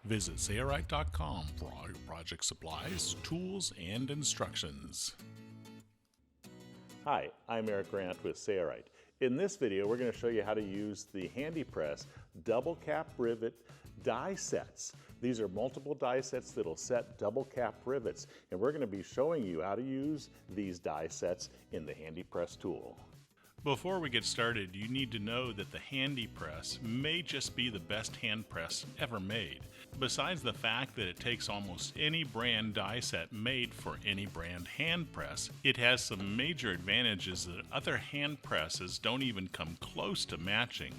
Visit Sailrite.com for all your project supplies, tools, and instructions. Hi, I'm Eric Grant with Sailrite. In this video, we're going to show you how to use the HandyPress double cap rivet die sets. These are multiple die sets that'll set double cap rivets, and we're going to be showing you how to use these die sets in the HandyPress tool. Before we get started, you need to know that the HandyPress may just be the best hand press ever made. Besides the fact that it takes almost any brand die set made for any brand hand press, it has some major advantages that other hand presses don't even come close to matching.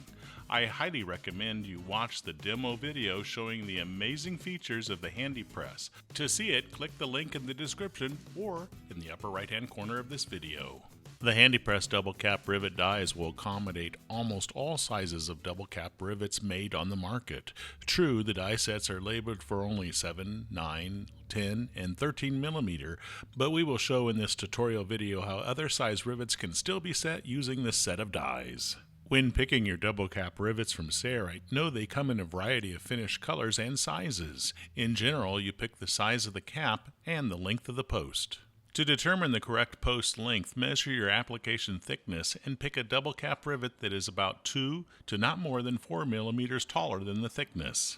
I highly recommend you watch the demo video showing the amazing features of the HandyPress. To see it, click the link in the description or in the upper right hand corner of this video. The HandyPress double cap rivet dies will accommodate almost all sizes of double cap rivets made on the market. True, the die sets are labeled for only 7, 9, 10, and 13 millimeter, but we will show in this tutorial video how other size rivets can still be set using this set of dies. When picking your double cap rivets from Sailrite, know they come in a variety of finish colors and sizes. In general, you pick the size of the cap and the length of the post. To determine the correct post length, measure your application thickness and pick a double cap rivet that is about 2 to not more than 4 millimeters taller than the thickness.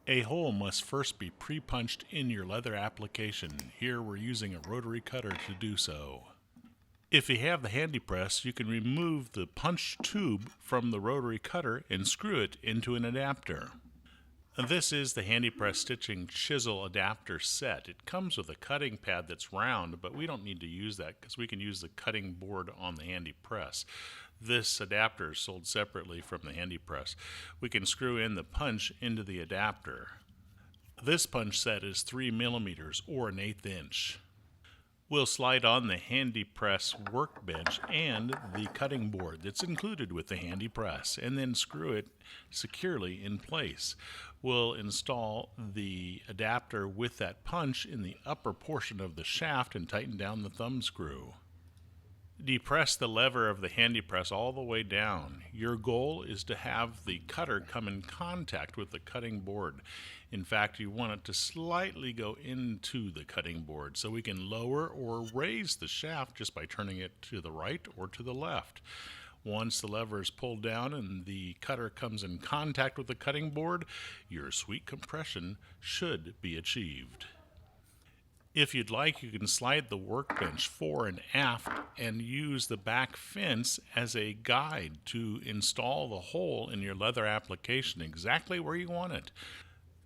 A hole must first be pre-punched in your leather application. Here we're using a rotary cutter to do so. If you have the HandyPress, you can remove the punch tube from the rotary cutter and screw it into an adapter. This is the HandyPress stitching chisel adapter set. It comes with a cutting pad that's round, but we don't need to use that because we can use the cutting board on the HandyPress. This adapter is sold separately from the HandyPress. We can screw in the punch into the adapter. This punch set is 3 millimeters or 1/8 inch. We'll slide on the HandyPress workbench and the cutting board that's included with the HandyPress, and then screw it securely in place. We'll install the adapter with that punch in the upper portion of the shaft and tighten down the thumb screw. Depress the lever of the HandyPress all the way down. Your goal is to have the cutter come in contact with the cutting board. In fact, you want it to slightly go into the cutting board, so we can lower or raise the shaft just by turning it to the right or to the left. Once the lever is pulled down and the cutter comes in contact with the cutting board, your sweet compression should be achieved. If you'd like, you can slide the workbench fore and aft and use the back fence as a guide to install the hole in your leather application exactly where you want it.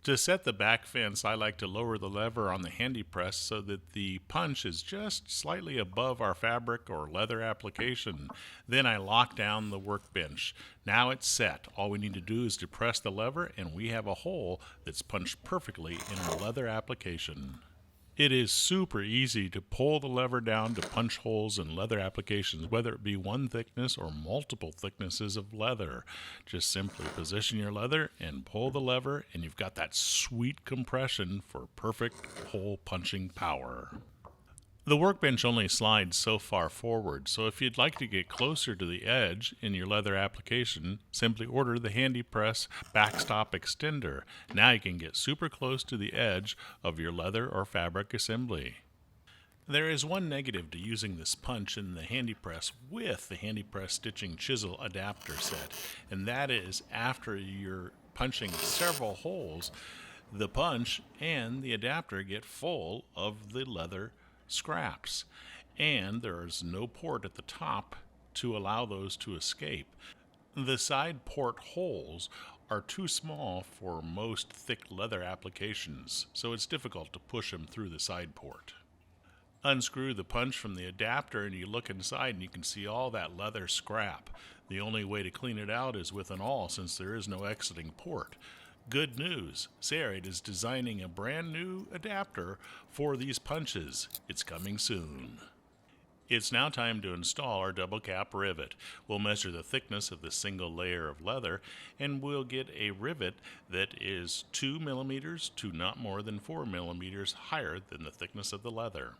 To set the back fence, I like to lower the lever on the HandyPress so that the punch is just slightly above our fabric or leather application. Then I lock down the workbench. Now it's set. All we need to do is depress the lever and we have a hole that's punched perfectly in our leather application. It is super easy to pull the lever down to punch holes in leather applications, whether it be one thickness or multiple thicknesses of leather. Just simply position your leather and pull the lever, and you've got that sweet compression for perfect hole punching power. The workbench only slides so far forward, so if you'd like to get closer to the edge in your leather application, simply order the HandyPress backstop extender. Now you can get super close to the edge of your leather or fabric assembly. There is one negative to using this punch in the HandyPress with the HandyPress stitching chisel adapter set, and that is after you're punching several holes, the punch and the adapter get full of the leather scraps, and there is no port at the top to allow those to escape. The side port holes are too small for most thick leather applications, so it's difficult to push them through the side port. Unscrew the punch from the adapter and you look inside and you can see all that leather scrap. The only way to clean it out is with an awl, since there is no exiting port. Good news, Sailrite is designing a brand new adapter for these punches. It's coming soon. It's now time to install our double cap rivet. We'll measure the thickness of the single layer of leather, and we'll get a rivet that is 2 millimeters to not more than 4 millimeters higher than the thickness of the leather.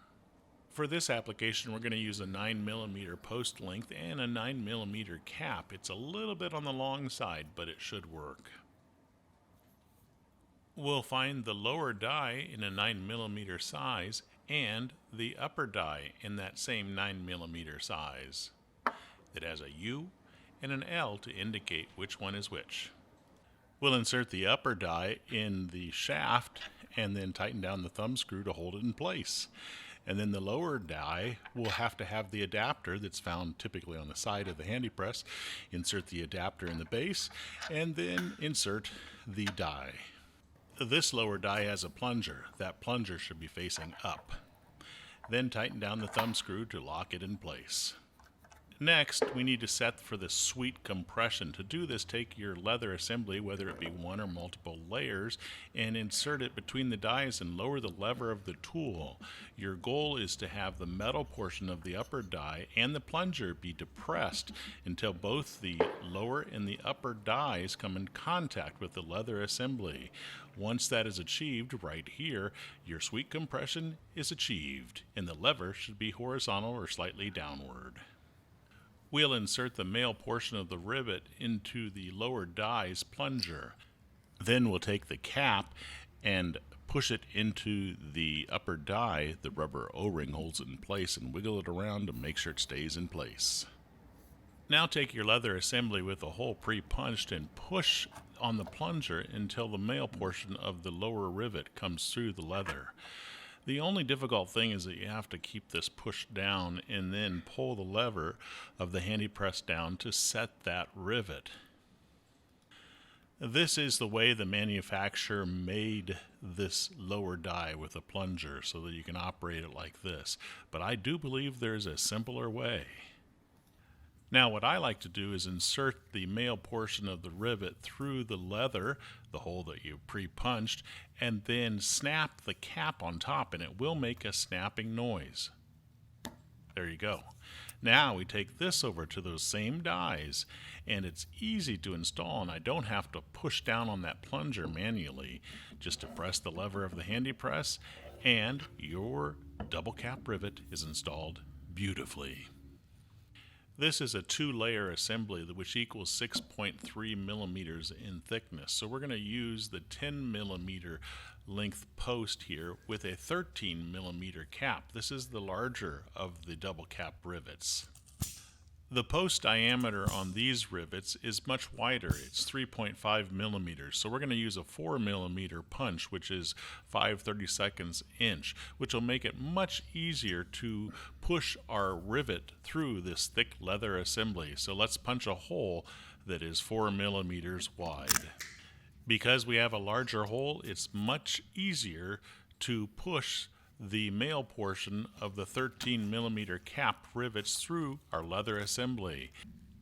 For this application, we're going to use a 9 millimeter post length and a 9 millimeter cap. It's a little bit on the long side, but it should work. We'll find the lower die in a 9mm size and the upper die in that same 9mm size. It has a U and an L to indicate which one is which. We'll insert the upper die in the shaft and then tighten down the thumb screw to hold it in place. And then the lower die will have to have the adapter that's found typically on the side of the HandyPress. Insert the adapter in the base and then insert the die. This lower die has a plunger. That plunger should be facing up. Then tighten down the thumb screw to lock it in place. Next, we need to set for the sweet compression. To do this, take your leather assembly, whether it be one or multiple layers, and insert it between the dies and lower the lever of the tool. Your goal is to have the metal portion of the upper die and the plunger be depressed until both the lower and the upper dies come in contact with the leather assembly. Once that is achieved, right here, your sweet compression is achieved, and the lever should be horizontal or slightly downward. We'll insert the male portion of the rivet into the lower die's plunger. Then we'll take the cap and push it into the upper die. The rubber O-ring holds it in place, and wiggle it around to make sure it stays in place. Now take your leather assembly with the hole pre-punched and push on the plunger until the male portion of the lower rivet comes through the leather. The only difficult thing is that you have to keep this pushed down and then pull the lever of the HandyPress down to set that rivet. This is the way the manufacturer made this lower die with a plunger so that you can operate it like this. But I do believe there's a simpler way. Now what I like to do is insert the male portion of the rivet through the leather, the hole that you pre-punched, and then snap the cap on top, and it will make a snapping noise. There you go. Now we take this over to those same dies, and it's easy to install, and I don't have to push down on that plunger manually. Just to press the lever of the HandyPress, and your double cap rivet is installed beautifully. This is a 2-layer assembly which equals 6.3 millimeters in thickness. So we're going to use the 10 millimeter length post here with a 13 millimeter cap. This is the larger of the double cap rivets. The post diameter on these rivets is much wider. It's 3.5 millimeters. So we're going to use a 4 millimeter punch, which is 5/32 inch, which will make it much easier to push our rivet through this thick leather assembly. So let's punch a hole that is 4 millimeters wide. Because we have a larger hole, it's much easier to push the male portion of the 13 millimeter cap rivets through our leather assembly.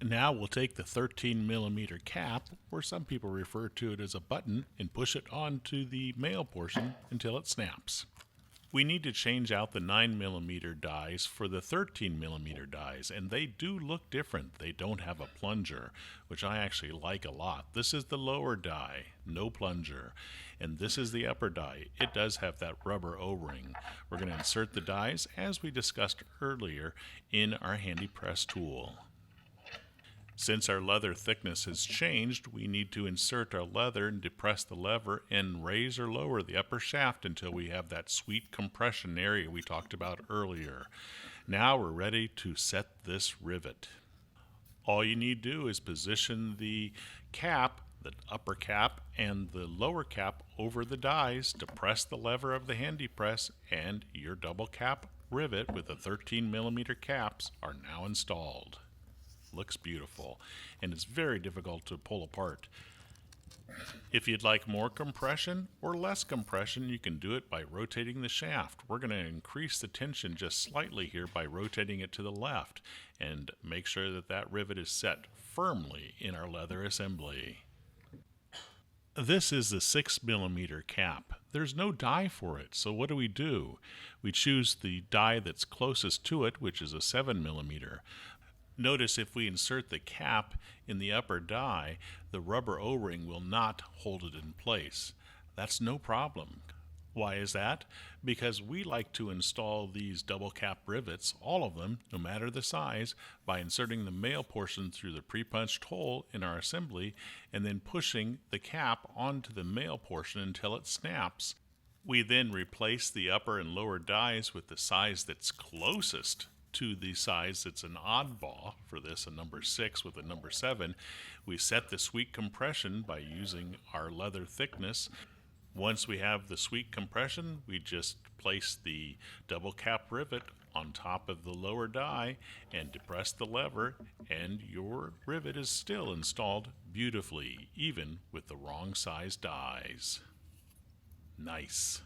Now we'll take the 13 millimeter cap, or some people refer to it as a button, and push it onto the male portion until it snaps. We need to change out the 9 millimeter dies for the 13 millimeter dies, and they do look different. They don't have a plunger, which I actually like a lot. This is the lower die, no plunger, and this is the upper die. It does have that rubber O-ring. We're going to insert the dies as we discussed earlier in our HandyPress tool. Since our leather thickness has changed, we need to insert our leather and depress the lever and raise or lower the upper shaft until we have that sweet compression area we talked about earlier. Now we're ready to set this rivet. All you need to do is position the cap, the upper cap and the lower cap over the dies, depress the lever of the HandyPress, and your double cap rivet with the 13 millimeter caps are now installed. Looks beautiful, and it's very difficult to pull apart. If you'd like more compression or less compression, you can do it by rotating the shaft. We're going to increase the tension just slightly here by rotating it to the left, and make sure that that rivet is set firmly in our leather assembly. This is the 6 millimeter cap. There's no die for it, so what do? We choose the die that's closest to it, which is a 7 millimeter. Notice if we insert the cap in the upper die, the rubber O-ring will not hold it in place. That's no problem. Why is that? Because we like to install these double cap rivets, all of them, no matter the size, by inserting the male portion through the pre-punched hole in our assembly and then pushing the cap onto the male portion until it snaps. We then replace the upper and lower dies with the size that's closest to the size that's an oddball, for this a number 6 with a number 7. We set the sweep compression by using our leather thickness. Once we have the sweep compression, we just place the double cap rivet on top of the lower die and depress the lever, and your rivet is still installed beautifully, even with the wrong size dies. Nice.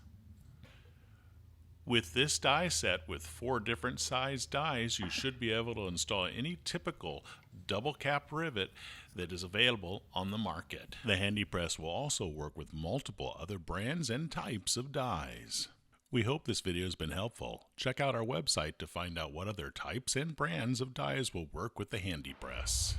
With this die set with 4 different size dies, you should be able to install any typical double cap rivet that is available on the market. The HandyPress will also work with multiple other brands and types of dies. We hope this video has been helpful. Check out our website to find out what other types and brands of dies will work with the HandyPress.